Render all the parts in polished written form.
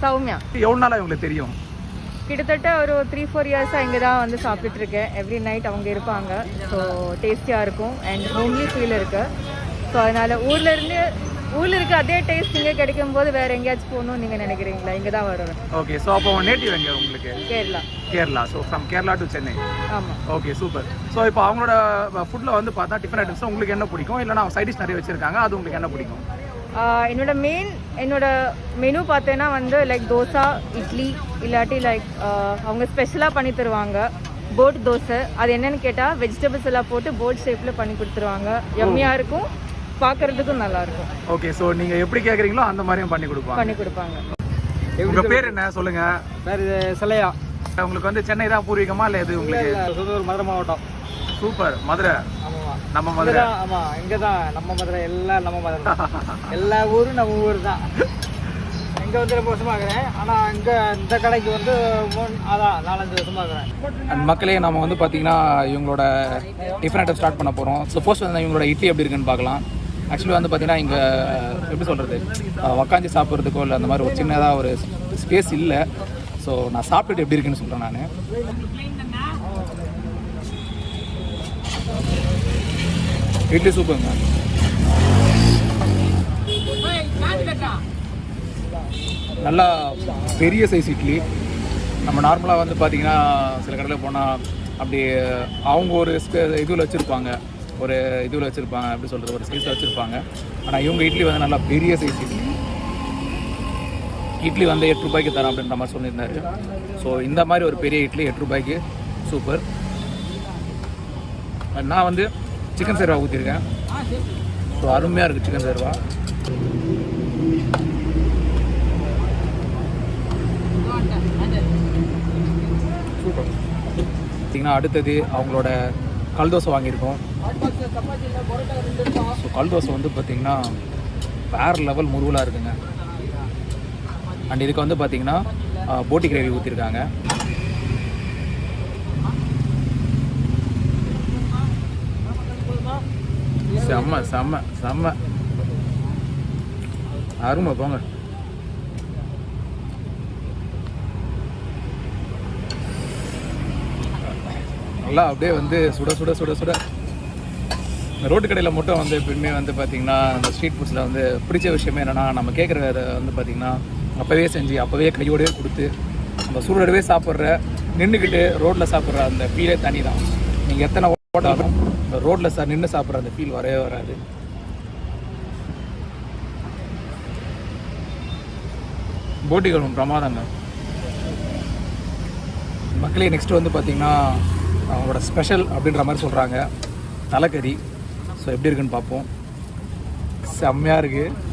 சௌமியா. எவ்வளோ நாளாக உங்களுக்கு தெரியும்? கிட்டத்தட்ட ஒரு 3-4 இயர்ஸாக இங்கே தான் வந்து சாப்பிட்டுட்டு இருக்கேன். எவ்ரி நைட் அவங்க இருப்பாங்க. ஸோ டேஸ்டியாக இருக்கும் அண்ட் ஹோம்லி ஃபீல் இருக்குது. ஸோ அதனால் ஊரில் இருக்க அதே டேஸ்ட் இங்கே கிடைக்கும் போது வேறு எங்கேயாச்சும் போகணும்னு நீங்கள் நினைக்கிறீங்களா? இங்கே தான் வருவேன். ஓகே. ஸோ அப்போ நேட்டிவ் எங்கே உங்களுக்கு? Kerala. So from Kerala to Chennai. ஆமாம். Okay, super. ஸோ இப்போ அவங்களோட ஃபுட்டில் வந்து பார்த்தா டிஃபன் ஐட்டம்ஸ் உங்களுக்கு என்ன பிடிக்கும்? இல்லைனா சைட் டிஷ் நிறைய வச்சுருக்காங்க, அது உங்களுக்கு என்ன பிடிக்கும்? என்னோட மெனு பார்த்தேன்னா வந்து லைக் தோசை, இட்லி, இல்லாட்டி லைக் அவங்க ஸ்பெஷலாக பண்ணி தருவாங்க போட் தோசை. அது என்னன்னு கேட்டால் வெஜிடபிள்ஸ் எல்லாம் போட்டு போட் ஷேப்பில் பண்ணி கொடுத்துருவாங்க. எம்மியாக இருக்கும், பார்க்கறதுக்கும் நல்லா இருக்கும். ஓகே. ஸோ நீங்கள் எப்படி கேட்குறீங்களோ அந்த மாதிரியும் பண்ணி கொடுப்பாங்க. உங்கள் பேர் என்ன சொல்லுங்க? பேர் சிலையா. உங்களுக்கு வந்து சென்னை தான் பூர்வீகமா இல்லை இது உங்களுக்கு? மதுரை மாவட்டம். சூப்பர். மதுரை. ஆமாம், நம்ம மதுரை. ஆமாம், இங்கே தான் நம்ம மதுரை. எல்லாம் நம்ம மதுரை. எல்லா ஊரும் நம்ம ஊர் தான். இங்கே வந்து ரொம்ப வருஷமாக இருக்கிறேன். ஆனால் இங்கே இந்த கடைக்கு வந்து அதான் 4-5 வருஷமாக இருக்கிறேன். அண்ட் மக்களே, நம்ம வந்து பார்த்தீங்கன்னா இவங்களோட டிஃபன் ஐட்டம் ஸ்டார்ட் பண்ண போகிறோம். சப்போஸ் வந்து இவங்களோட இட்லி எப்படி இருக்குன்னு பார்க்கலாம். ஆக்சுவலி வந்து பார்த்தீங்கன்னா இங்கே எப்படி சொல்கிறது, உக்காஞ்சி சாப்பிட்றதுக்கோ இல்லை அந்த மாதிரி ஒரு சின்னதாக ஒரு ஸ்பேஸ் இல்லை. ஸோ நான் சாப்பிட்டுட்டு எப்படி இருக்குன்னு சொல்கிறேன். நான் இட்லி சூப்பருங்க. நல்லா பெரிய சைஸ் இட்லி. நம்ம நார்மலாக வந்து பார்த்திங்கன்னா சில கடையில் போனால் அப்படி அவங்க ஒரு இதில் வச்சுருப்பாங்க, எப்படி சொல்கிறது, ஒரு சைஸில் வச்சுருப்பாங்க. ஆனால் இவங்க இட்லி வந்து நல்லா பெரிய சைஸ் இட்லி வந்து 8 ரூபாய்க்கு தரோம் அப்படின்ற மாதிரி சொல்லியிருந்தாரு. ஸோ இந்த மாதிரி ஒரு பெரிய இட்லி 8 ரூபாய்க்கு சூப்பர். நான் வந்து சிக்கன் சேர்வா ஊற்றிருக்கேன். ஸோ அருமையாக இருக்குது சிக்கன் சேர்வா. சூப்பர். பார்த்திங்கன்னா அடுத்தது அவங்களோட கல் தோசை வாங்கியிருக்கோம். ஸோ கல் தோசை வந்து பார்த்திங்கன்னா வேறு லெவல் முருகலாக இருக்குங்க. அண்ட் இதுக்கு வந்து பார்த்திங்கன்னா போட்டி கிரேவி ஊற்றிருக்காங்க. செம்ம செம்ம செம்ம அருமை. போங்க. நல்லா அப்படியே வந்து சுட சுட சுட சுட. இந்த ரோட்டு கடையில் மட்டும் வந்து எப்பயுமே வந்து பார்த்திங்கன்னா அந்த ஸ்ட்ரீட் ஃபுட்ஸில் வந்து பிடிச்ச விஷயமே என்னென்னா, நம்ம கேட்குறத வந்து பார்த்திங்கன்னா அப்போவே செஞ்சு அப்போவே கையோடவே கொடுத்து நம்ம சூடோடவே சாப்பிட்ற, நின்றுக்கிட்டு ரோட்டில் சாப்பிட்ற அந்த ஃபீலே தனி தான். நீங்கள் எத்தனை ஓட்டாலும் இந்த ரோட்டில் நின்று சாப்பிட்ற அந்த ஃபீல் வரவே வராது. போட்டிகளும் பிரமாதங்க மக்களே. நெக்ஸ்ட் வந்து பார்த்திங்கன்னா அவங்களோட ஸ்பெஷல் அப்படின்ற மாதிரி சொல்கிறாங்க, தலைக்கறி. ஸோ எப்படி இருக்குன்னு பார்ப்போம். செம்மையாக இருக்குது.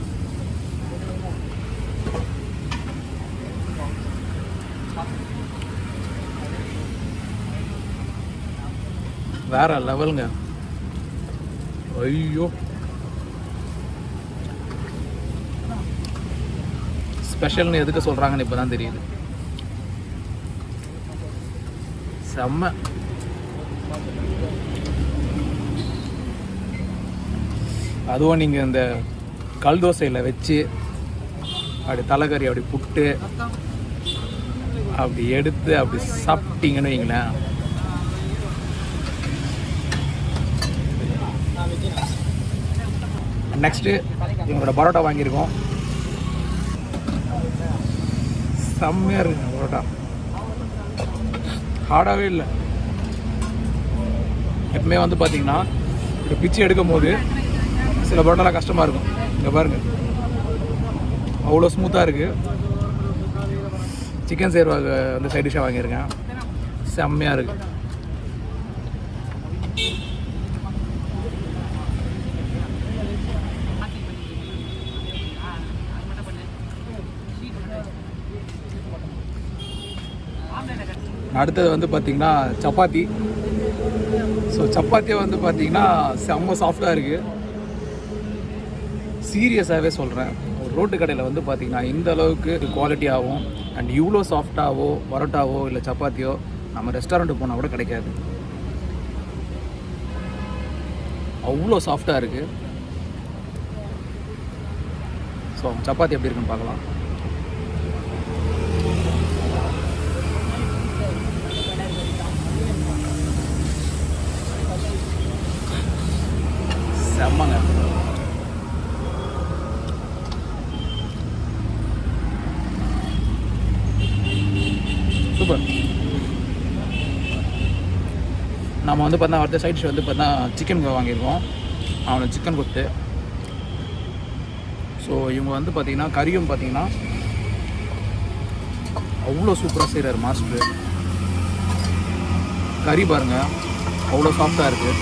வேற லெவலுங்க. ஐயோ, ஸ்பெஷல்னு எதுக்கு சொல்கிறாங்கன்னு இப்போ தான் தெரியுது. செம்ம. அதுவும் நீங்கள் இந்த கல் தோசையில் வச்சு அப்படி தலைக்கறி அப்படி புட்டு அப்படி எடுத்து அப்படி சாப்பிட்டீங்கன்னு வைங்களேன், நெக்ஸ்ட்டு எங்களோட பரோட்டா வாங்கியிருக்கோம். செம்மையாக இருக்குங்க பரோட்டா. ஹார்டாகவே இல்லை. எப்பவுமே வந்து பார்த்திங்கன்னா இப்படி பிச்சு எடுக்கும் போது சில பரோட்டாலாம் கஷ்டமாக இருக்கும். இங்கே பாருங்கள், அவ்வளோ ஸ்மூத்தாக இருக்குது. சிக்கன் சேர்வா வந்து சைட் டிஷ்ஷாக வாங்கியிருக்கேன். செம்மையாக இருக்குது. அடுத்தது வந்து பார்த்திங்கன்னா சப்பாத்தி. ஸோ சப்பாத்தியை வந்து பார்த்திங்கன்னா செம்ம சாஃப்டாக இருக்குது. சீரியஸாகவே சொல்கிறேன், ஒரு ரோட்டு கடையில் வந்து பார்த்திங்கன்னா இந்த அளவுக்கு குவாலிட்டியாகவும் அண்ட் இவ்வளோ சாஃப்டாகவோ பரோட்டாவோ இல்லை சப்பாத்தியோ நம்ம ரெஸ்டாரண்ட்டுக்கு போனால் கூட கிடைக்காது. அவ்வளோ சாஃப்டாக இருக்குது. ஸோ சப்பாத்தி எப்படி இருக்குன்னு பார்க்கலாம். சூப்பர். நம்ம வந்து பார்த்தா அடுத்த சைட் டிஷ் வந்து பார்த்தா சிக்கன் வாங்கியிருக்கோம். அவனுக்கு சிக்கன் கொத்து. ஸோ இவங்க வந்து பார்த்திங்கன்னா கறியும் பார்த்திங்கன்னா அவ்வளோ சூப்பராக செய்கிறார் மாஸ்டரு. கறி பாருங்கள் அவ்வளோ சாஃப்டாக இருக்குது.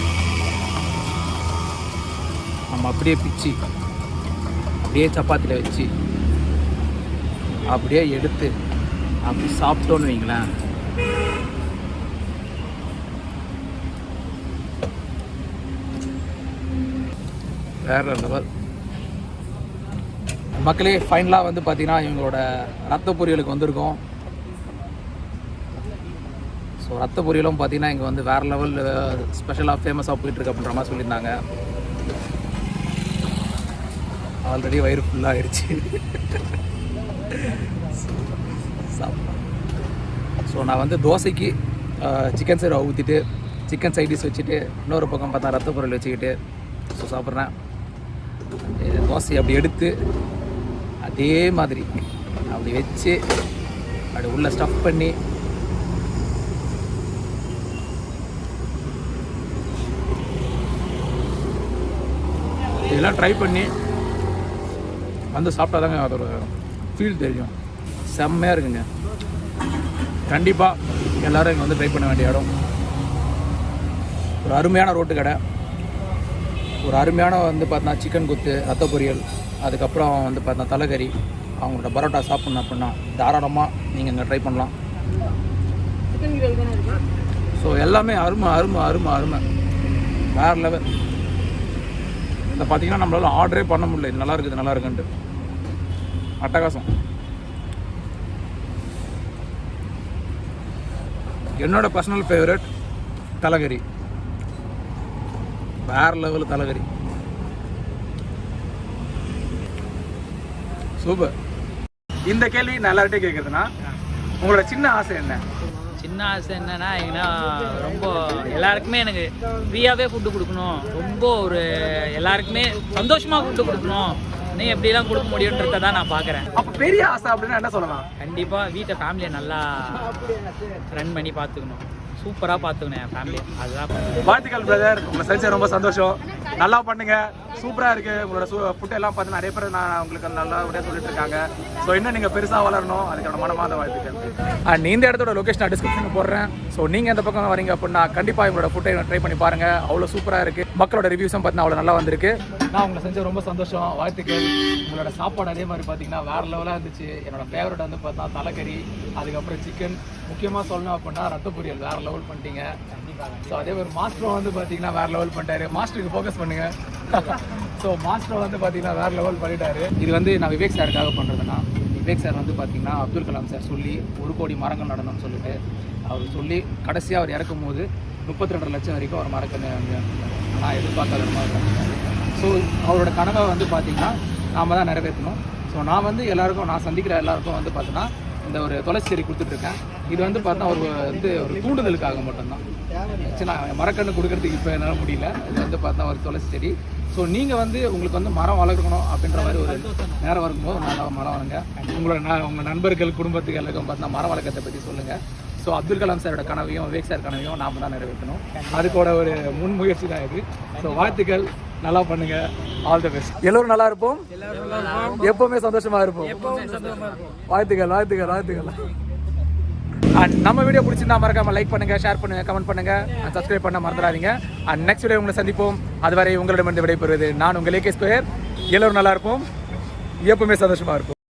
நம்ம அப்படியே பிச்சு அப்படியே சப்பாத்தியில் வச்சு அப்படியே எடுத்து அப்படி சாப்பிட்டோன்னு வைங்களேன், வேற லெவல். மக்களே ஃபைனலாக வந்து பார்த்தீங்கன்னா இவங்களோட ரத்த பொரியலுக்கு வந்திருக்கோம். ஸோ ரத்த பொரியலும் பார்த்தீங்கன்னா இங்கே வந்து வேறு லெவல் ஸ்பெஷலாக ஃபேமஸாக போயிட்டுருக்கு அப்படின்ற மாதிரி சொல்லியிருந்தாங்க. ஆல்ரெடி வயிறு ஃபுல்லாக ஆகிடுச்சு சாப்பிட்லாம். ஸோ நான் வந்து தோசைக்கு சிக்கன் சைடு ஊற்றிட்டு சிக்கன் சைட் டிஷ் வச்சுட்டு இன்னொரு பக்கம் பார்த்தா ரத்த பொரியல் வச்சுக்கிட்டு ஸோ சாப்பிட்றேன். தோசையை அப்படி எடுத்து அதே மாதிரி அப்படி வச்சு அப்படி உள்ளே ஸ்டஃப் பண்ணி இதெல்லாம் ட்ரை பண்ணி வந்து சாப்பிட்டா தாங்க அதோட ஃபீல் தெரியும். செம்மையாக இருக்குங்க. கண்டிப்பாக எல்லோரும் இங்கே வந்து ட்ரை பண்ண வேண்டிய இடம். ஒரு அருமையான ரோட்டு கடை, ஒரு அருமையான வந்து பார்த்தா சிக்கன் குத்து, ரத்த பொரியல், அதுக்கப்புறம் வந்து பார்த்தா தலைக்கறி, அவங்களோட பரோட்டா சாப்பிட்ணும் அப்படின்னா தாராளமாக நீங்கள் இங்கே ட்ரை பண்ணலாம். ஸோ எல்லாமே அருமை அருமை அருமை அருமை வேறு லெவல். இதை பார்த்தீங்கன்னா நம்மளால ஆர்டரே பண்ண முடியல. இது நல்லா இருக்குது நல்லா இருக்குன்ட்டு அட்டகாசம். என்னோட பர்சனல் ஃபேவரட் தலைக்கறி, வேறு லெவல் தலைக்கறி, சூப்பர். இந்த கேள்வி நான் எல்லார்ட்டையும் கேட்குறதுன்னா உங்களோட சின்ன ஆசை என்ன? சின்ன ஆசை என்னன்னா ரொம்ப எல்லாருக்குமே எனக்கு ஃப்ரீயாகவே ஃபுட்டு கொடுக்கணும், ரொம்ப ஒரு எல்லாருக்குமே சந்தோஷமாக ஃபுட்டு கொடுக்கணும், நீ எப்படிலாம் கொடுக்க முடியுன்றதை தான் நான் பார்க்குறேன். அப்போ பெரிய ஆசை அப்படின்னா என்ன சொல்லலாம்? கண்டிப்பாக வீட்டை ஃபேமிலியை நல்லா ரன் பண்ணி பார்த்துக்கணும், சூப்பராக பார்த்துக்கணும் என் ஃபேமிலியை. அதுதான். வாழ்த்துக்கள் பிரதர், உங்களை சந்திச்ச ரொம்ப சந்தோஷம். நல்லா பண்ணுங்க, சூப்பராக இருக்குது. உங்களோட ஃபுட்டு எல்லாம் பார்த்து நிறைய பேர் நான் உங்களுக்கு நல்லா சொல்லிட்டு இருக்காங்க. ஸோ இன்னும் நீங்கள் பெருசாக வளரணும், அதுக்கான மனமார்ந்த வாழ்த்துக்கள். அண்ட் இந்த இடத்தோட லொக்கேஷன் நான் டிஸ்கிரிப்ஷனில் போடுறேன். ஸோ நீங்கள் எந்த பக்கம் வரீங்க அப்படின்னா கண்டிப்பாக இவங்களோட ஃபுட்டை ட்ரை பண்ணி பாருங்கள். அவ்வளோ சூப்பராக இருக்குது. மக்களோட ரிவ்யூஸும் பார்த்தீங்கன்னா அவ்வளோ நல்லா வந்திருக்கு. நான் உங்களை செஞ்ச ரொம்ப சந்தோஷம், வாழ்த்துக்கள். உங்களோட சாப்பாடு அதே மாதிரி பார்த்தீங்கன்னா வேறு லெவலாக இருந்துச்சு. என்னோட ஃபேவரட் வந்து பார்த்தா தலைக்கறி, அதுக்கப்புறம் சிக்கன், முக்கியமாக சொல்லணும் அப்படின்னா ரத்த பொரியல் வேறு லெவல் பண்ணிட்டீங்க. ஸோ அதே மாதிரி மாஸ்டரும் வந்து பார்த்தீங்கன்னா வேறு லெவல் பண்ணிட்டாரு. மாஸ்டருக்கு ஃபோக்கஸ் பண்ணுங்கள். ஸோ மாஸ்டர் வந்து பார்த்தீங்கன்னா வேறு லெவல் பண்ணிட்டாரு. இது வந்து நான் விவேக் சாருக்காக பண்ணுறதுன்னா, விவேக் சார் வந்து பார்த்தீங்கன்னா அப்துல் கலாம் சார் சொல்லி 1 கோடி மரங்கள் நடணும்னு சொல்லிட்டு அவர் சொல்லி கடைசியாக அவர் இறக்கும் போது 32 லட்சம் வரைக்கும் அவர் மரக்கன்று வந்து நான் எதிர்பார்க்காத மாதிரி. ஸோ அவரோட கனவை வந்து பார்த்திங்கன்னா நாம் தான் நிறைவேற்றணும். ஸோ நான் வந்து எல்லாருக்கும், நான் சந்திக்கிற எல்லாருக்கும் வந்து பார்த்தீங்கன்னா இந்த ஒரு துளசி செடி கொடுத்துட்ருக்கேன். இது வந்து பார்த்தா ஒரு வந்து ஒரு தூண்டுதலுக்காக மட்டும்தான். சரி, நான் மரக்கன்று கொடுக்கறதுக்கு இப்போ என்னால் முடியல. இது வந்து பார்த்தா ஒரு துளசி செடி. ஸோ நீங்கள் வந்து உங்களுக்கு வந்து மரம் வளர்க்கணும் அப்படின்ற மாதிரி ஒரு நேரம் வரும்போது நல்லா மரம் வளருங்க. உங்கள் நண்பர்கள் குடும்பத்துக்கு எல்லாருக்கும் பார்த்தா மரம் வளர்க்கறதை பற்றி சொல்லுங்கள். ஸோ அப்துல் கலாம் சாரோட கனவையும் விவேக் சார் கனவையும் நாம் தான் நிறைவேற்றணும். அதுக்கூட ஒரு முன்முயற்சி தான் இது. ஸோ வாழ்த்துக்கள், நல்லா பண்ணுங்க, ஆல் தி பெஸ்ட். எல்லோரும் நல்லா இருப்போம், எப்பவுமே சந்தோஷமா இருப்போம். வாழ்த்துக்கள் வாழ்த்துக்கள் வாழ்த்துக்கள். அண்ட் நம்ம வீடியோ பிடிச்சிருந்தா மறக்காம லைக் பண்ணுங்க, ஷேர் பண்ணுங்க, கமெண்ட் பண்ணுங்க, அண்ட் சப்ஸ்கிரைப் பண்ண மறந்துடாதீங்க. அண்ட் நெக்ஸ்ட் வீடியோ உங்களை சந்திப்போம். அதுவரை உங்களிடமிருந்து விடைபெறுவது நான் உங்கள் AK Square. எல்லோரும் நல்லா இருப்போம், எப்பவுமே சந்தோஷமா இருப்போம்.